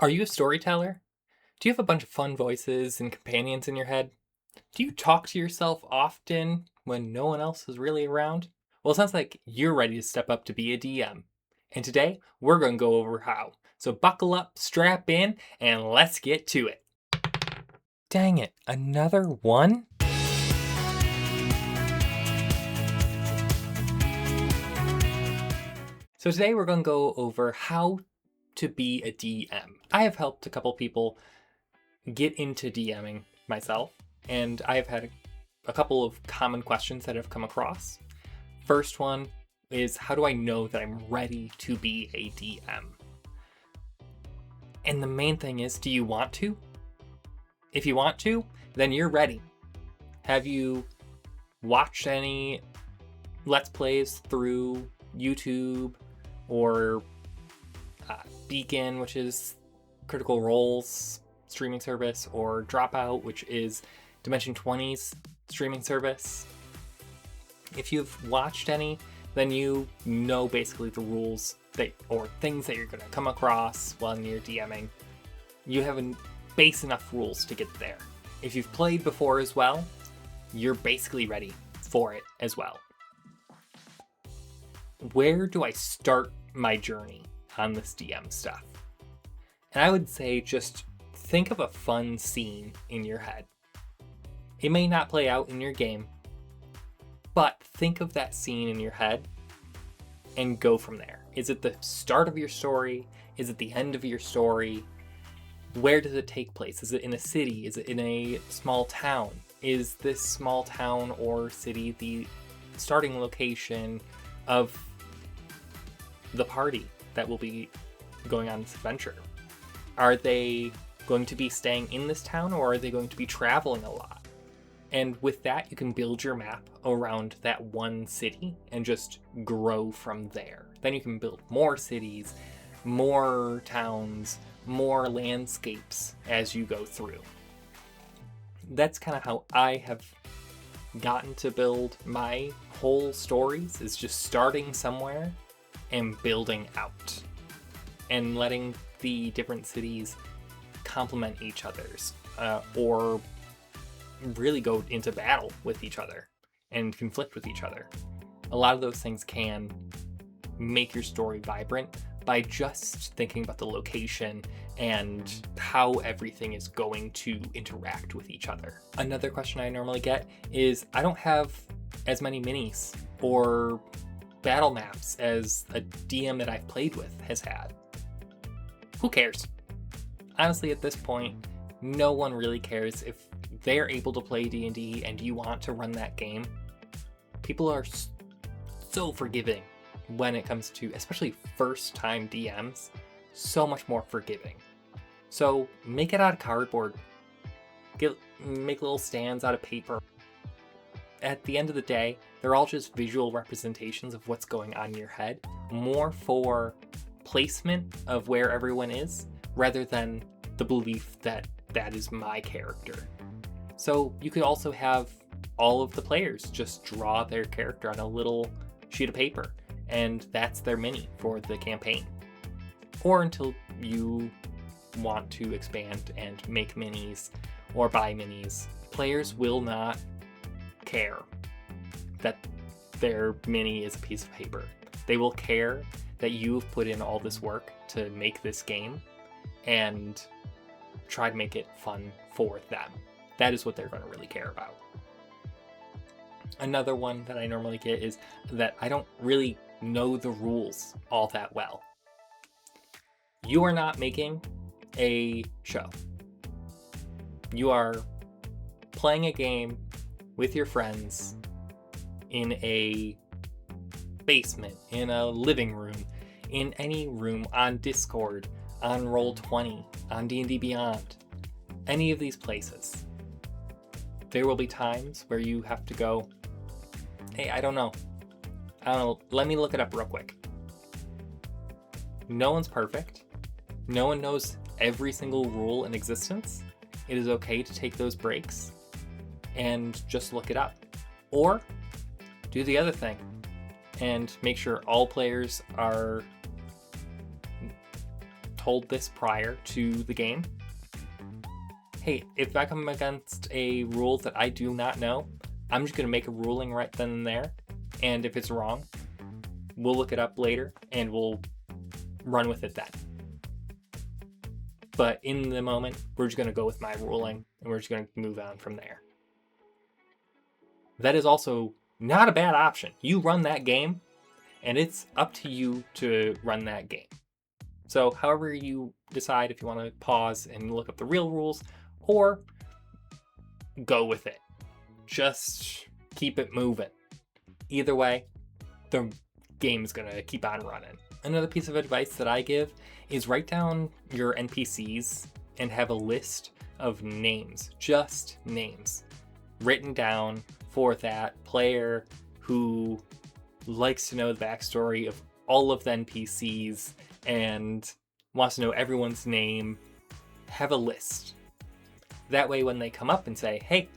Are you a storyteller? Do you have a bunch of fun voices and companions in your head? Do you talk to yourself often when no one else is really around? Well, it sounds like you're ready to step up to be a DM. And today, we're going to go over how. So buckle up, strap in, and let's get to it. Dang it, another one? So today, we're going to go over how to be a DM. I have helped a couple people get into DMing myself, and I have had a couple of common questions that I've come across. First one is, how do I know that I'm ready to be a DM? And the main thing is, do you want to? If you want to, then you're ready. Have you watched any Let's Plays through YouTube or Beacon, which is Critical Role's streaming service, or Dropout, which is Dimension 20's streaming service? If you've watched any, then you know basically the rules that or things that you're going to come across while you're DMing. You have base enough rules to get there. If you've played before as well, you're basically ready for it as well. Where do I start my journey on this DM stuff? And I would say just think of a fun scene in your head. It may not play out in your game, but think of that scene in your head and go from there. Is it the start of your story? Is it the end of your story? Where does it take place? Is it in a city? Is it in a small town? Is this small town or city the starting location of the party that will be going on this adventure? Are they going to be staying in this town, or are they going to be traveling a lot? And with that, you can build your map around that one city and just grow from there. Then you can build more cities, more towns, more landscapes as you go through. That's kind of how I have gotten to build my whole stories, is just starting somewhere and building out and letting the different cities complement each other's or really go into battle with each other and conflict with each other. A lot of those things can make your story vibrant by just thinking about the location and how everything is going to interact with each other. Another question I normally get is, I don't have as many minis or battle maps as a DM that I've played with has had. Who cares? Honestly, at this point, no one really cares. If they're able to play D&D and you want to run that game, people are so forgiving when it comes to, especially first-time DMs, so much more forgiving. So make it out of cardboard. Make little stands out of paper. At the end of the day, they're all just visual representations of what's going on in your head, more for placement of where everyone is, rather than the belief that that is my character. So you could also have all of the players just draw their character on a little sheet of paper, and that's their mini for the campaign. Or until you want to expand and make minis or buy minis. Players will not care that their mini is a piece of paper. They will care that you've put in all this work to make this game and try to make it fun for them. That is what they're going to really care about. Another one that I normally get is that I don't really know the rules all that well. You are not making a show. You are playing a game with your friends in a basement, in a living room, in any room, on Discord, on Roll20, on D&D Beyond, any of these places. There will be times where you have to go, hey, I don't know, let me look it up real quick. No one's perfect. No one knows every single rule in existence. It is okay to take those breaks and just look it up. Or do the other thing and make sure all players are told this prior to the game. Hey, if I come against a rule that I do not know, I'm just going to make a ruling right then and there. And if it's wrong, we'll look it up later and we'll run with it then. But in the moment, we're just going to go with my ruling and we're just going to move on from there. That is also not a bad option. You run that game and it's up to you to run that game. So however you decide, if you want to pause and look up the real rules or go with it, just keep it moving. Either way, the game's gonna keep on running. Another piece of advice that I give is write down your NPCs and have a list of names, just names, written down for that player who likes to know the backstory of all of the NPCs and wants to know everyone's name. Have a list. That way when they come up and say, hey,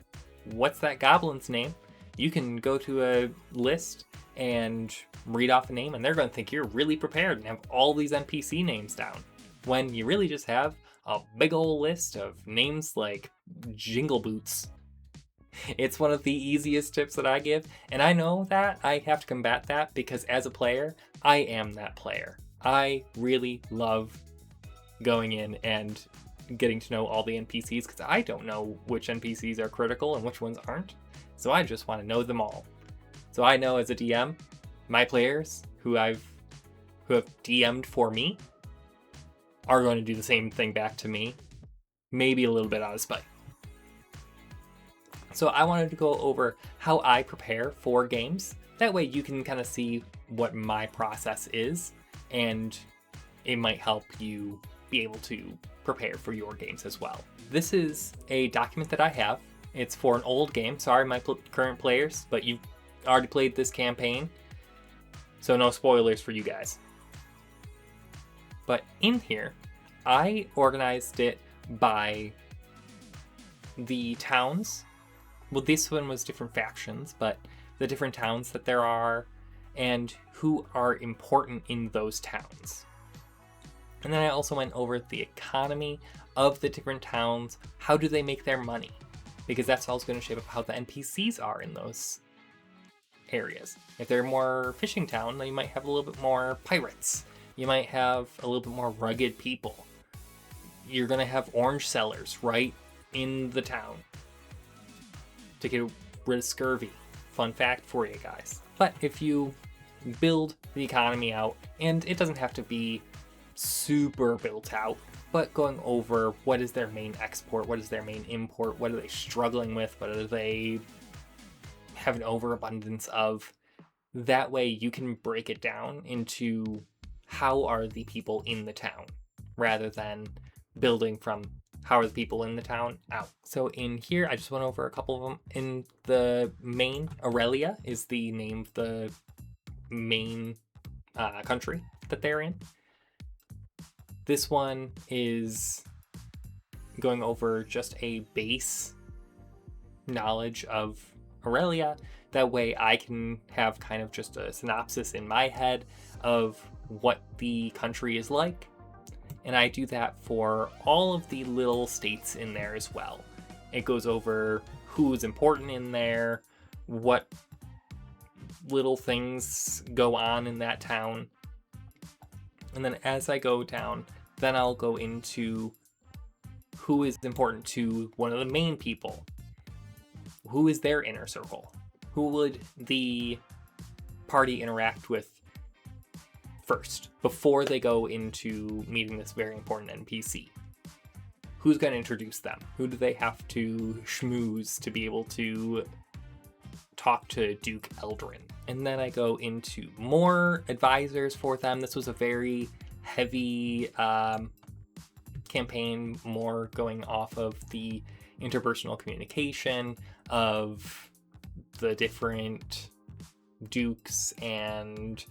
what's that goblin's name? You can go to a list and read off a name and they're going to think you're really prepared and have all these NPC names down, when you really just have a big old list of names like Jingle Boots. It's one of the easiest tips that I give, and I know that I have to combat that because as a player, I am that player. I really love going in and getting to know all the NPCs because I don't know which NPCs are critical and which ones aren't. So I just want to know them all. So I know as a DM, my players who have DM'd for me are going to do the same thing back to me, maybe a little bit out of spite. So I wanted to go over how I prepare for games. That way you can kind of see what my process is, and it might help you be able to prepare for your games as well. This is a document that I have. It's for an old game. Sorry, my current players, but you've already played this campaign, so no spoilers for you guys. But in here, I organized it by the towns. Well, this one was different factions, but the different towns that there are and who are important in those towns. And then I also went over the economy of the different towns. How do they make their money? Because that's also going to shape up how the NPCs are in those areas. If they're more fishing town, then you might have a little bit more pirates. You might have a little bit more rugged people. You're going to have orange sellers right in the town to get rid of scurvy. Fun fact for you guys. But if you build the economy out, and it doesn't have to be super built out, but going over what is their main export, what is their main import, what are they struggling with, what do they have an overabundance of, that way you can break it down into how are the people in the town, rather than building from how are the people in the town out. So in here, I just went over a couple of them. In the main, Aurelia is the name of the main country that they're in. This one is going over just a base knowledge of Aurelia. That way I can have kind of just a synopsis in my head of what the country is like. And I do that for all of the little states in there as well. It goes over who's important in there, what little things go on in that town. And then as I go down, then I'll go into who is important to one of the main people. Who is their inner circle? Who would the party interact with first, before they go into meeting this very important NPC? Who's going to introduce them? Who do they have to schmooze to be able to talk to Duke Eldrin? And then I go into more advisors for them. This was a very heavy campaign, more going off of the interpersonal communication of the different dukes and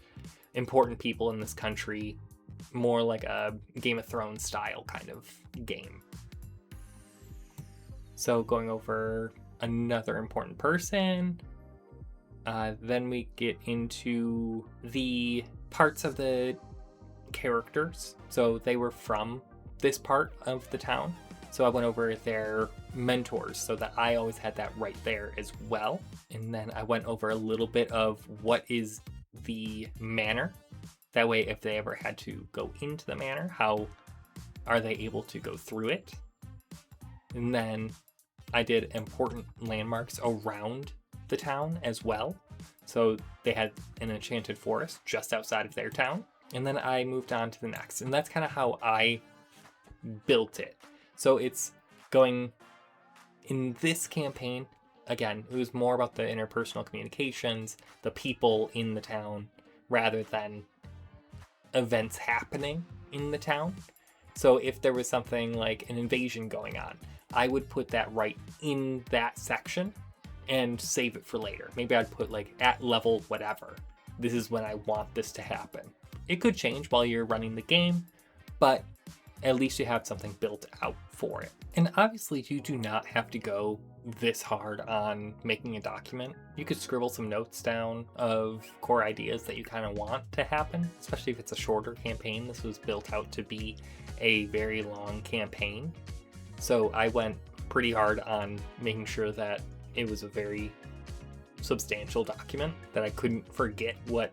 important people in this country, more like a Game of Thrones style kind of game. So going over another important person, then we get into the parts of the characters. So they were from this part of the town. So I went over their mentors so that I always had that right there as well. And then I went over a little bit of what is the manor. That way, if they ever had to go into the manor, how are they able to go through it? And then I did important landmarks around the town as well. So they had an enchanted forest just outside of their town. And then I moved on to the next. And that's kind of how I built it. So it's going in this campaign, again, it was more about the interpersonal communications, the people in the town, rather than events happening in the town. So if there was something like an invasion going on, I would put that right in that section and save it for later. Maybe I'd put like at level whatever. This is when I want this to happen. It could change while you're running the game, but at least you have something built out for it. And obviously you do not have to go this hard on making a document. You could scribble some notes down of core ideas that you kind of want to happen, especially if it's a shorter campaign. This was built out to be a very long campaign. So I went pretty hard on making sure that it was a very substantial document, that I couldn't forget what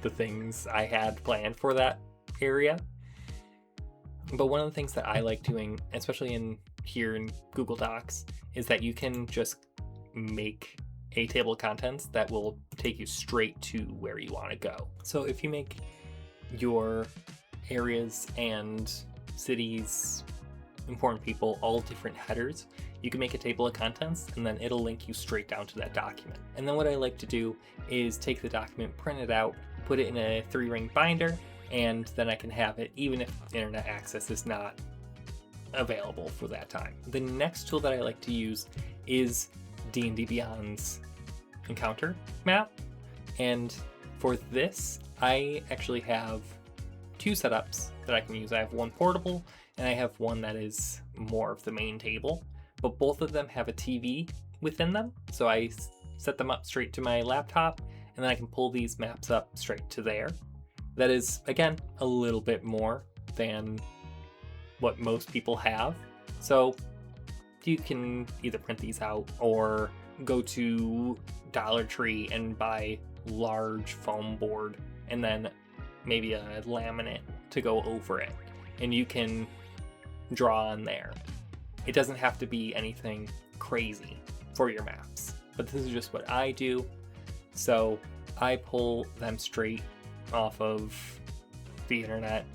the things I had planned for that area. But one of the things that I like doing, especially in Google Docs, is that you can just make a table of contents that will take you straight to where you want to go. So if you make your areas and cities, important people, all different headers, you can make a table of contents and then it'll link you straight down to that document. And then what I like to do is take the document, print it out, put it in a 3-ring binder, and then I can have it even if internet access is not available for that time. The next tool that I like to use is D&D Beyond's encounter map. And for this, I actually have 2 setups that I can use. I have one portable and I have one that is more of the main table, but both of them have a TV within them. So I set them up straight to my laptop and then I can pull these maps up straight to there. That is, again, a little bit more than what most people have. So you can either print these out or go to Dollar Tree and buy large foam board and then maybe a laminate to go over it. And you can draw on there. It doesn't have to be anything crazy for your maps, but this is just what I do. So I pull them straight off of the internet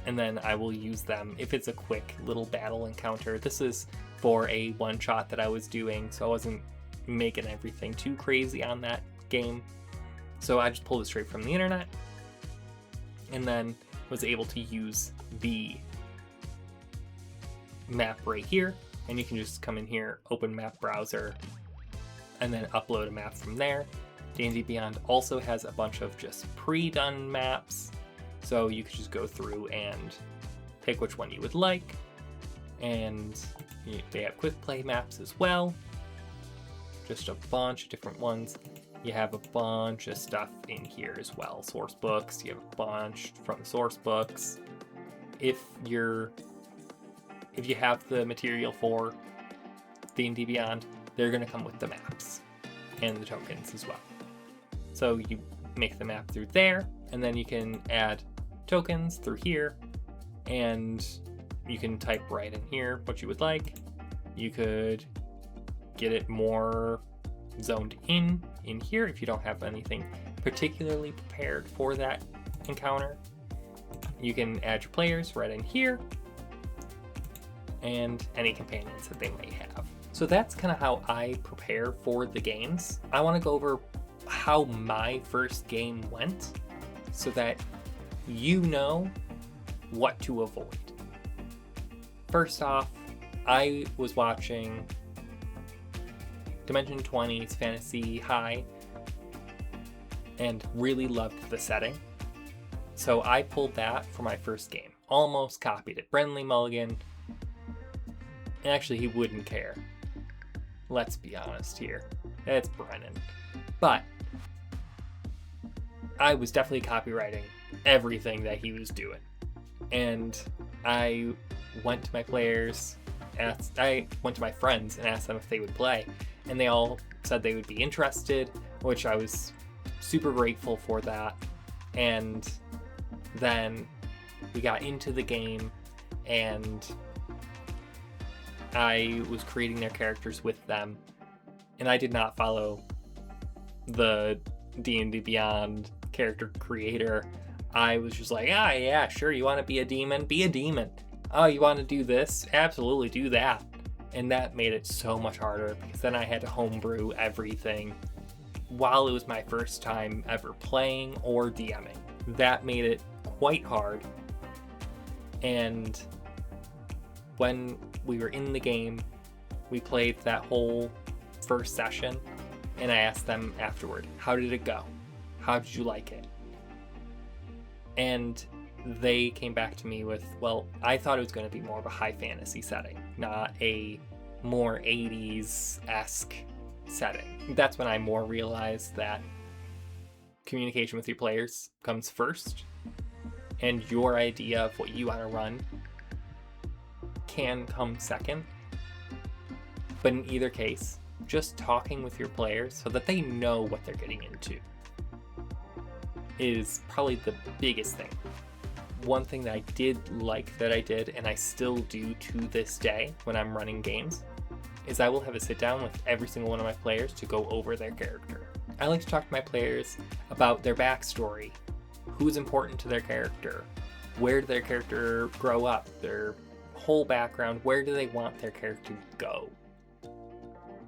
and then I will use them if it's a quick little battle encounter. This is for a one-shot that I was doing, so I wasn't making everything too crazy on that game. So I just pulled it straight from the internet and then was able to use the map right here. And you can just come in here, open map browser, and then upload a map from there. D&D Beyond also has a bunch of just pre-done maps, so you could just go through and pick which one you would like. And they have quick play maps as well, just a bunch of different ones. You have a bunch of stuff in here as well. Source books, you have a bunch from source books. If you have the material for D&D Beyond, they're going to come with the maps and the tokens as well. So you make the map through there, and then you can add tokens through here, and you can type right in here what you would like. You could get it more zoned in here if you don't have anything particularly prepared for that encounter. You can add your players right in here, and any companions that they may have. So that's kind of how I prepare for the games. I want to go over how my first game went so that you know what to avoid. First off, I was watching Dimension 20's Fantasy High and really loved the setting. So I pulled that for my first game. Almost copied it. Brenly Mulligan. And actually, he wouldn't care. Let's be honest here. It's Brennan. But I was definitely copywriting everything that he was doing. And I went to my players, I went to my friends and asked them if they would play, and they all said they would be interested, which I was super grateful for that. And then we got into the game, and I was creating their characters with them, and I did not follow the D&D Beyond character creator. I was just like, yeah, sure, you want to be a demon? Be a demon. Oh, you want to do this? Absolutely do that. And that made it so much harder, because then I had to homebrew everything while it was my first time ever playing or DMing. That made it quite hard. And when we were in the game, we played that whole first session, and I asked them afterward, how did it go? How did you like it? And they came back to me with, well, I thought it was going to be more of a high fantasy setting, not a more 80s-esque setting. That's when I more realized that communication with your players comes first, and your idea of what you want to run can come second. But in either case, just talking with your players so that they know what they're getting into is probably the biggest thing. One thing that I did like that I did, and I still do to this day when I'm running games, is I will have a sit down with every single one of my players to go over their character. I like to talk to my players about their backstory, who's important to their character, where did their character grow up, their whole background, where do they want their character to go?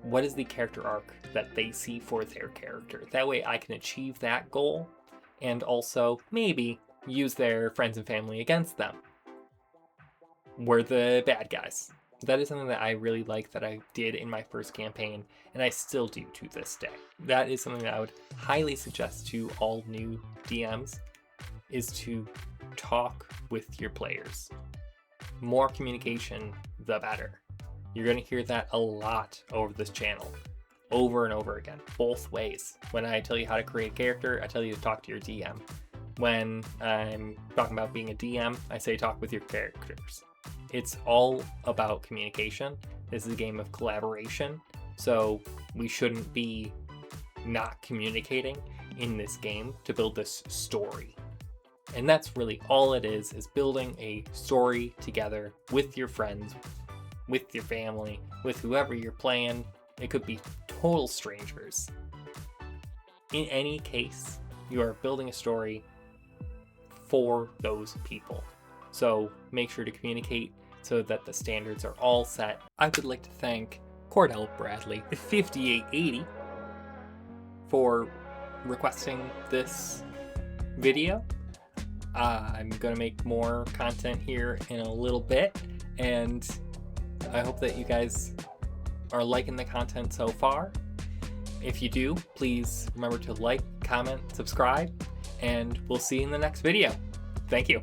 What is the character arc that they see for their character? That way I can achieve that goal and also maybe use their friends and family against them. We're the bad guys. That is something that I really like that I did in my first campaign, and I still do to this day. That is something that I would highly suggest to all new DMs, is to talk with your players. More communication, the better. You're going to hear that a lot over this channel, over and over again, both ways. When I tell you how to create a character, I tell you to talk to your DM. When I'm talking about being a DM, I say talk with your characters. It's all about communication. This is a game of collaboration, so we shouldn't be not communicating in this game to build this story. And that's really all it is building a story together with your friends, with your family, with whoever you're playing. It could be total strangers. In any case, you are building a story for those people. So make sure to communicate so that the standards are all set. I would like to thank Cordell Bradley 5880 for requesting this video. I'm gonna make more content here in a little bit, and I hope that you guys are liking the content so far. If you do, please remember to like, comment, subscribe, and we'll see you in the next video. Thank you.